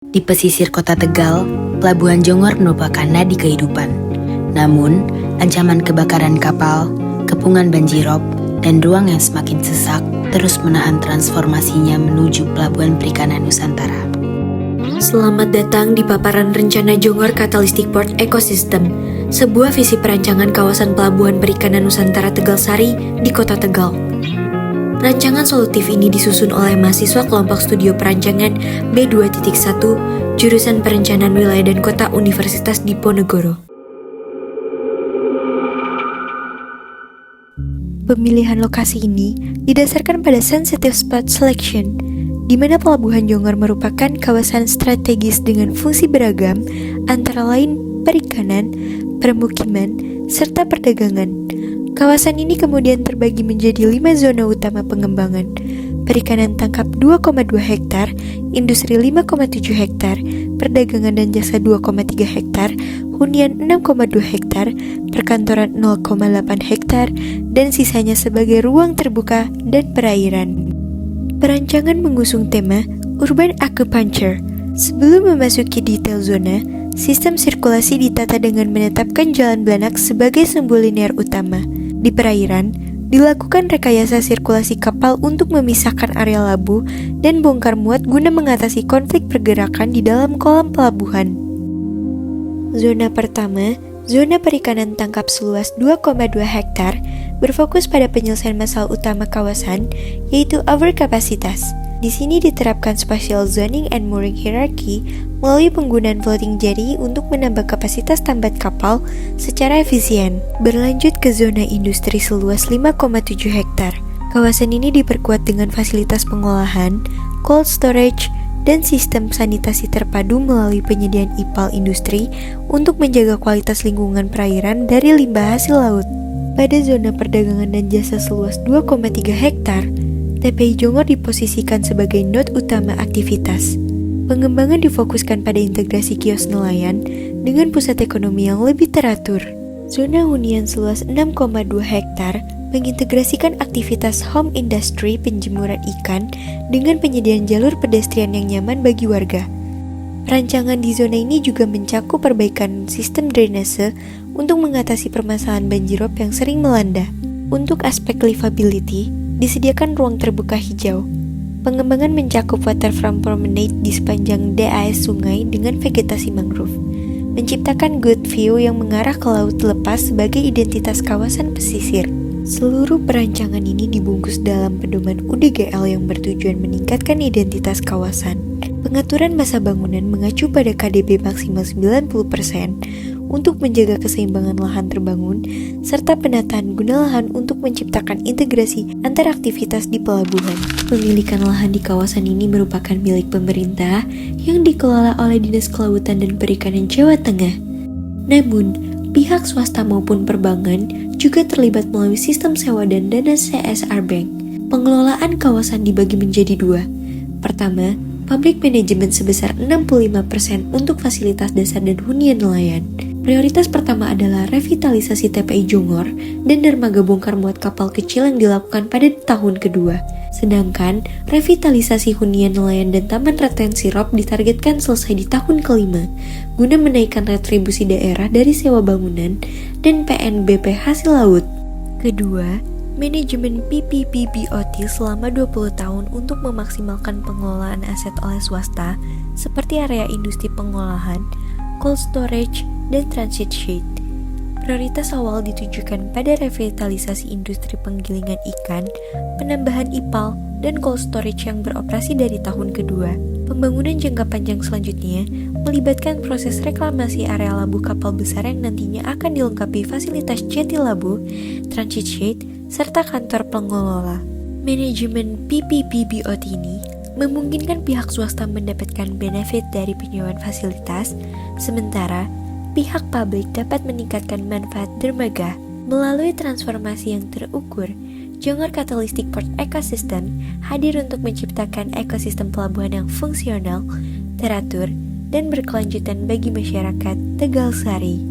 Di pesisir kota Tegal, Pelabuhan Jongor merupakan nadi kehidupan. Namun, ancaman kebakaran kapal, kepungan banjirop, dan ruang yang semakin sesak terus menahan transformasinya menuju Pelabuhan Perikanan Nusantara. Selamat datang di paparan rencana Jongor Catalytic Port Ecosystem, sebuah visi perancangan kawasan Pelabuhan Perikanan Nusantara Tegal Sari di Kota Tegal. Rancangan solutif ini disusun oleh mahasiswa kelompok studi perancangan B2.1 jurusan Perencanaan Wilayah dan Kota Universitas Diponegoro. Pemilihan lokasi ini didasarkan pada sensitive spot selection, di mana Pelabuhan Jongor merupakan kawasan strategis dengan fungsi beragam antara lain perikanan, permukiman, serta perdagangan. Kawasan ini kemudian terbagi menjadi 5 zona utama pengembangan: perikanan tangkap 2,2 hektar, industri 5,7 hektar, perdagangan dan jasa 2,3 hektar, hunian 6,2 hektar, perkantoran 0,8 hektar, dan sisanya sebagai ruang terbuka dan perairan. Perancangan mengusung tema Urban Acupuncture. Sebelum memasuki detail zona, sistem sirkulasi ditata dengan menetapkan jalan belanak sebagai sumbu linear utama. Di perairan, dilakukan rekayasa sirkulasi kapal untuk memisahkan area labu dan bongkar muat guna mengatasi konflik pergerakan di dalam kolam pelabuhan. Zona pertama, zona perikanan tangkap seluas 2,2 hektar, berfokus pada penyelesaian masalah utama kawasan, yaitu overkapasitas. Di sini diterapkan spatial zoning and mooring hierarchy melalui penggunaan floating jetty untuk menambah kapasitas tambat kapal secara efisien. Berlanjut ke zona industri seluas 5,7 hektar. Kawasan ini diperkuat dengan fasilitas pengolahan, cold storage, dan sistem sanitasi terpadu melalui penyediaan IPAL industri untuk menjaga kualitas lingkungan perairan dari limbah hasil laut. Pada zona perdagangan dan jasa seluas 2,3 hektar, TPI Jongor diposisikan sebagai node utama aktivitas. Pengembangan difokuskan pada integrasi kios nelayan dengan pusat ekonomi yang lebih teratur. Zona hunian seluas 6,2 hektar mengintegrasikan aktivitas home industry penjemuran ikan dengan penyediaan jalur pedestrian yang nyaman bagi warga. Rancangan di zona ini juga mencakup perbaikan sistem drainase untuk mengatasi permasalahan banjirop yang sering melanda. Untuk aspek livability, disediakan ruang terbuka hijau. Pengembangan mencakup waterfront promenade di sepanjang DAS sungai dengan vegetasi mangrove, menciptakan good view yang mengarah ke laut lepas sebagai identitas kawasan pesisir. Seluruh perancangan ini dibungkus dalam pedoman UDGL yang bertujuan meningkatkan identitas kawasan. Pengaturan masa bangunan mengacu pada KDB maksimal 90% untuk menjaga keseimbangan lahan terbangun, serta penataan guna lahan untuk menciptakan integrasi antar aktivitas di pelabuhan. Pemilikan lahan di kawasan ini merupakan milik pemerintah yang dikelola oleh Dinas Kelautan dan Perikanan Jawa Tengah. Namun, pihak swasta maupun perbankan juga terlibat melalui sistem sewa dan dana CSR Bank. Pengelolaan kawasan dibagi menjadi dua. Pertama, public management sebesar 65% untuk fasilitas dasar dan hunian nelayan. Prioritas pertama adalah revitalisasi TPI Jongor dan dermaga bongkar muat kapal kecil yang dilakukan pada tahun kedua. Sedangkan revitalisasi hunian nelayan dan taman retensi rob ditargetkan selesai di tahun kelima, guna menaikkan retribusi daerah dari sewa bangunan dan PNBP hasil laut. Kedua, manajemen PPPBOT selama 20 tahun untuk memaksimalkan pengelolaan aset oleh swasta seperti area industri pengolahan, cold storage, dan transit shade. Prioritas awal ditujukan pada revitalisasi industri penggilingan ikan, penambahan IPAL, dan cold storage yang beroperasi dari tahun kedua. Pembangunan jangka panjang selanjutnya melibatkan proses reklamasi area labu kapal besar yang nantinya akan dilengkapi fasilitas jetty labu, transit shade, serta kantor pengelola. Manajemen PPPBOT ini memungkinkan pihak swasta mendapatkan benefit dari penyewaan fasilitas, sementara pihak publik dapat meningkatkan manfaat dermaga. Melalui transformasi yang terukur, Jongor Catalytic Port Ecosystem hadir untuk menciptakan ekosistem pelabuhan yang fungsional, teratur, dan berkelanjutan bagi masyarakat Tegal Sari.